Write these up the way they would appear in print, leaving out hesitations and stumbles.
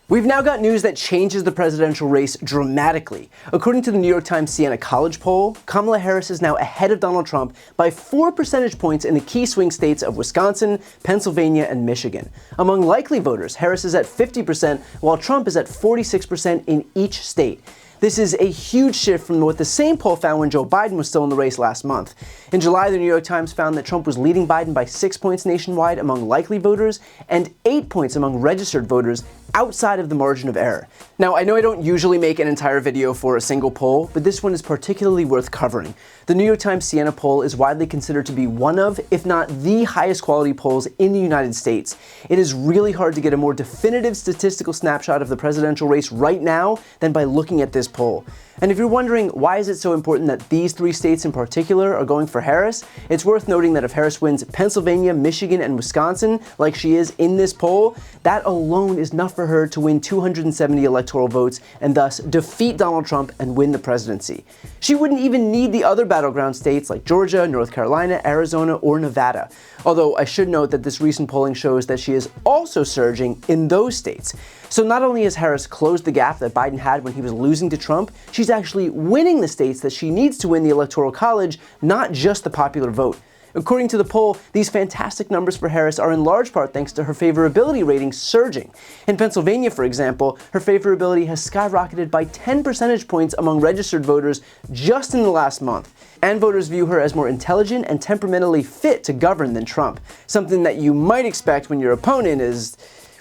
We've now got news that changes the presidential race dramatically. According to the New York Times Siena College poll, Kamala Harris is now ahead of Donald Trump by 4 percentage points in the key swing states of Wisconsin, Pennsylvania, and Michigan. Among likely voters, Harris is at 50%, while Trump is at 46% in each state. This is a huge shift from what the same poll found when Joe Biden was still in the race last month. In July, the New York Times found that Trump was leading Biden by 6 points nationwide among likely voters and 8 points among registered voters outside of the margin of error. Now, I know I don't usually make an entire video for a single poll, but this one is particularly worth covering. The New York Times Siena poll is widely considered to be one of, if not the highest quality polls in the United States. It is really hard to get a more definitive statistical snapshot of the presidential race right now than by looking at this poll. And if you're wondering why is it so important that these 3 states in particular are going for Harris, it's worth noting that if Harris wins Pennsylvania, Michigan, and Wisconsin, like she is in this poll, that alone is enough for her to win 270 electoral votes and thus defeat Donald Trump and win the presidency. She wouldn't even need the other battleground states like Georgia, North Carolina, Arizona, or Nevada. Although I should note that this recent polling shows that she is also surging in those states. So not only has Harris closed the gap that Biden had when he was losing to Trump, she's actually winning the states that she needs to win the Electoral College, not just the popular vote. According to the poll, these fantastic numbers for Harris are in large part thanks to her favorability rating surging. In Pennsylvania, for example, her favorability has skyrocketed by 10 percentage points among registered voters just in the last month. And voters view her as more intelligent and temperamentally fit to govern than Trump, something that you might expect when your opponent is,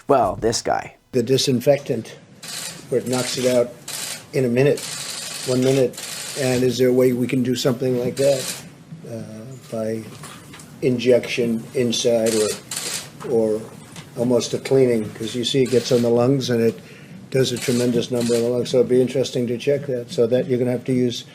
well, this guy. The disinfectant, where it knocks it out in a minute, 1 minute, and is there a way we can do something like that by injection inside or almost a cleaning? Because you see it gets on the lungs and it does a tremendous number on the lungs, so it'd be interesting to check that. So that you're going to have to use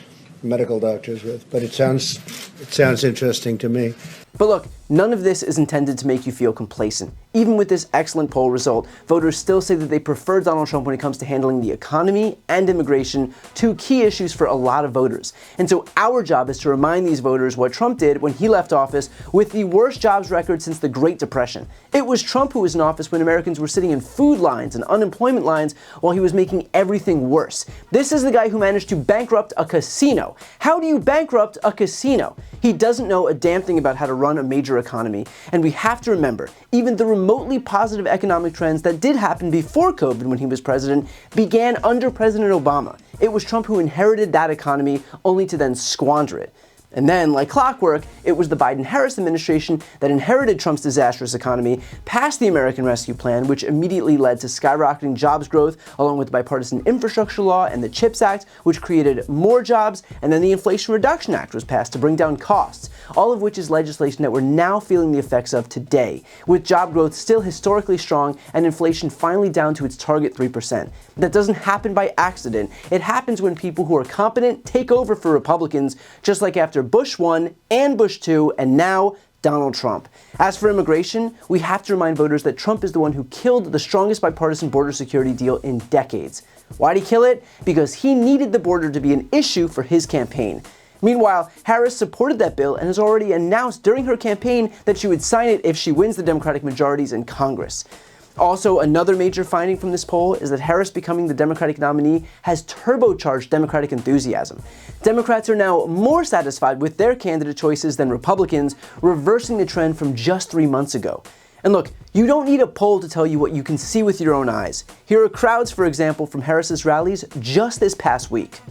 medical doctors with, but it sounds interesting to me. But look, none of this is intended to make you feel complacent. Even with this excellent poll result, voters still say that they prefer Donald Trump when it comes to handling the economy and immigration, 2 key issues for a lot of voters. And so our job is to remind these voters what Trump did when he left office with the worst jobs record since the Great Depression. It was Trump who was in office when Americans were sitting in food lines and unemployment lines while he was making everything worse. This is the guy who managed to bankrupt a casino. How do you bankrupt a casino? He doesn't know a damn thing about how to run a major economy, and we have to remember, even the remotely positive economic trends that did happen before COVID when he was president began under President Obama. It was Trump who inherited that economy, only to then squander it. And then, like clockwork, it was the Biden-Harris administration that inherited Trump's disastrous economy, passed the American Rescue Plan, which immediately led to skyrocketing jobs growth, along with the bipartisan infrastructure law and the CHIPS Act, which created more jobs, and then the Inflation Reduction Act was passed to bring down costs, all of which is legislation that we're now feeling the effects of today, with job growth still historically strong and inflation finally down to its target 3%. That doesn't happen by accident. It happens when people who are competent take over for Republicans, just like after Bush 1 and Bush 2 and now Donald Trump. As for immigration, we have to remind voters that Trump is the one who killed the strongest bipartisan border security deal in decades. Why'd he kill it? Because he needed the border to be an issue for his campaign. Meanwhile, Harris supported that bill and has already announced during her campaign that she would sign it if she wins the Democratic majorities in Congress. Also, another major finding from this poll is that Harris becoming the Democratic nominee has turbocharged Democratic enthusiasm. Democrats are now more satisfied with their candidate choices than Republicans, reversing the trend from just 3 months ago. And look, you don't need a poll to tell you what you can see with your own eyes. Here are crowds, for example, from Harris's rallies just this past week.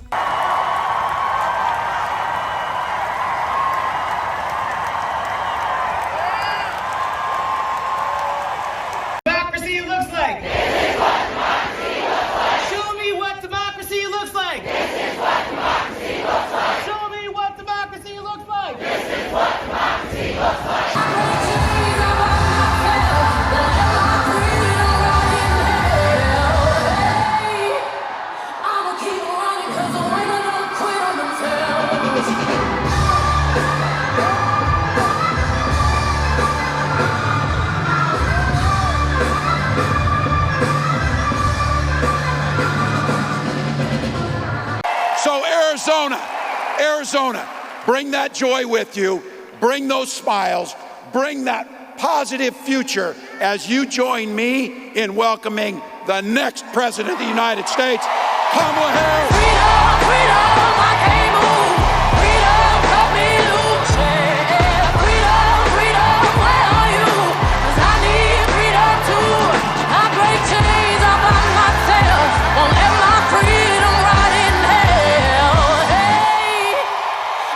Arizona, bring that joy with you, bring those smiles, bring that positive future as you join me in welcoming the next president of the United States, Kamala Harris. Freedom, freedom, I can't move. Freedom, cut me loose. Yeah. Freedom, freedom, where are you? 'Cause I need freedom too. I break chains all by myself. Won't let my freedom rot in hell. Hey.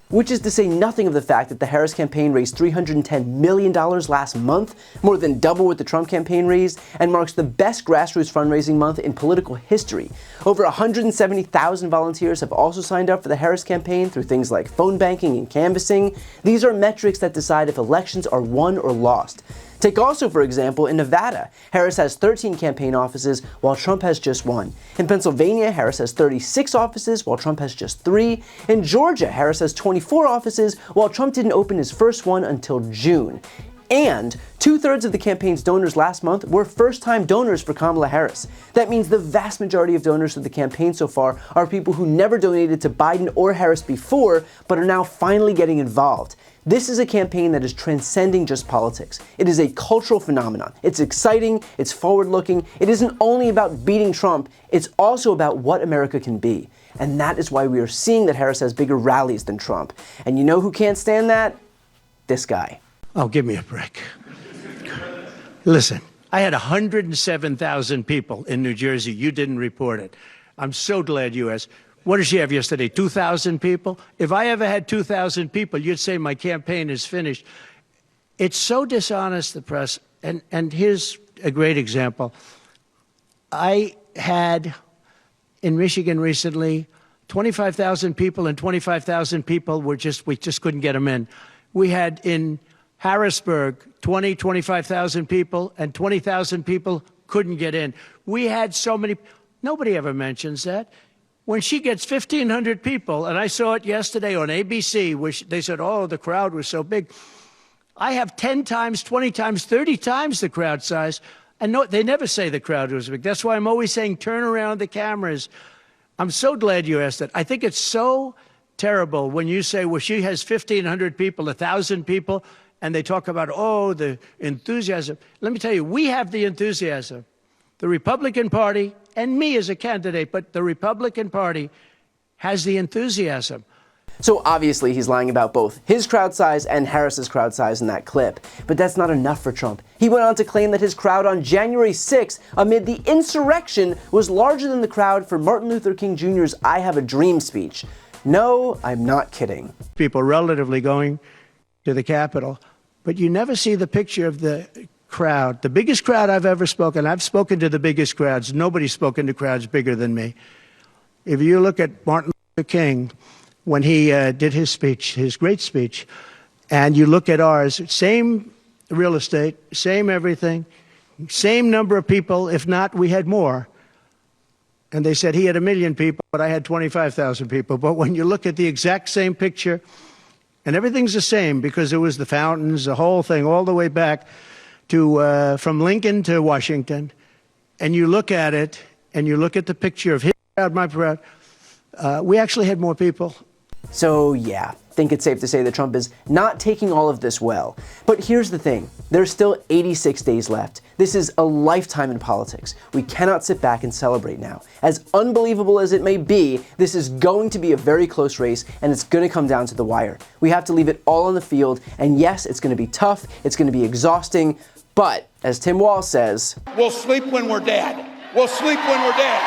Which is to say nothing of the fact that the Harris campaign raised $310 million last month, more than double what the Trump campaign raised, and marks the best grassroots fundraising month in political history. Over 170,000 volunteers have also signed up for the Harris campaign through things like phone banking and canvassing. These are metrics that decide if elections are won or lost. Take also, for example, in Nevada, Harris has 13 campaign offices while Trump has just 1. In Pennsylvania, Harris has 36 offices while Trump has just 3. In Georgia, Harris has 24 offices while Trump didn't open his first one until June. And 2/3 of the campaign's donors last month were first-time donors for Kamala Harris. That means the vast majority of donors for the campaign so far are people who never donated to Biden or Harris before, but are now finally getting involved. This is a campaign that is transcending just politics. It is a cultural phenomenon. It's exciting, it's forward-looking. It isn't only about beating Trump, it's also about what America can be. And that is why we are seeing that Harris has bigger rallies than Trump. And you know who can't stand that? This guy. Oh, give me a break. Listen, I had 107,000 people in New Jersey. You didn't report it. I'm so glad you asked. What did she have yesterday? 2,000 people? If I ever had 2,000 people, you'd say my campaign is finished. It's so dishonest, the press. And here's a great example. I had in Michigan recently 25,000 people, and 25,000 people we just couldn't get them in. We had in Harrisburg 25,000 people, and 20,000 people couldn't get in. We had so many. Nobody ever mentions that. When she gets 1,500 people, and I saw it yesterday on ABC, which they said, oh, the crowd was so big. I have 10 times, 20 times, 30 times the crowd size. And no, they never say the crowd was big. That's why I'm always saying turn around the cameras. I'm so glad you asked that. I think it's so terrible when you say, well, she has 1,500 people, 1,000 people, and they talk about, oh, the enthusiasm. Let me tell you, we have the enthusiasm. The Republican Party, and me as a candidate, but the Republican Party has the enthusiasm. So obviously he's lying about both his crowd size and Harris's crowd size in that clip. But that's not enough for Trump. He went on to claim that his crowd on January 6th, amid the insurrection, was larger than the crowd for Martin Luther King Jr.'s I Have a Dream speech. No, I'm not kidding. People relatively going to the Capitol, but you never see the picture of the crowd. The biggest crowd I've ever spoken. I've spoken to the biggest crowds. Nobody's spoken to crowds bigger than me. If you look at Martin Luther King, when he did his speech, his great speech, and you look at ours, same real estate, same everything, same number of people. If not, we had more. And they said he had 1 million people, but I had 25,000 people. But when you look at the exact same picture, and everything's the same because it was the fountains, the whole thing, all the way back to from Lincoln to Washington, and you look at it, and you look at the picture of his crowd, my crowd, we actually had more people. So yeah, I think it's safe to say that Trump is not taking all of this well. But here's the thing, there's still 86 days left. This is a lifetime in politics. We cannot sit back and celebrate now. As unbelievable as it may be, this is going to be a very close race, and it's going to come down to the wire. We have to leave it all on the field, and yes, it's going to be tough, it's going to be exhausting, but as Tim Wall says, We'll sleep when we're dead. We'll sleep when we're dead.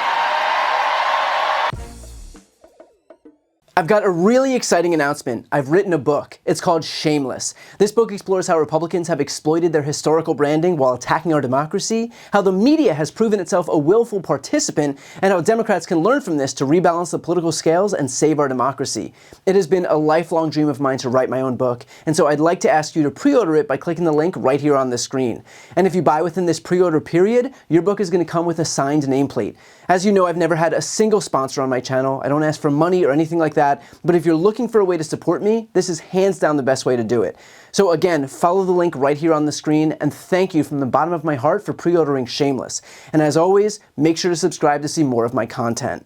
I've got a really exciting announcement. I've written a book. It's called Shameless. This book explores how Republicans have exploited their historical branding while attacking our democracy, how the media has proven itself a willful participant, and how Democrats can learn from this to rebalance the political scales and save our democracy. It has been a lifelong dream of mine to write my own book, and so I'd like to ask you to pre-order it by clicking the link right here on the screen. And if you buy within this pre-order period, your book is going to come with a signed nameplate. As you know, I've never had a single sponsor on my channel. I don't ask for money or anything like that, but if you're looking for a way to support me, this is hands down the best way to do it. So again, follow the link right here on the screen, and thank you from the bottom of my heart for pre-ordering Shameless. And as always, make sure to subscribe to see more of my content.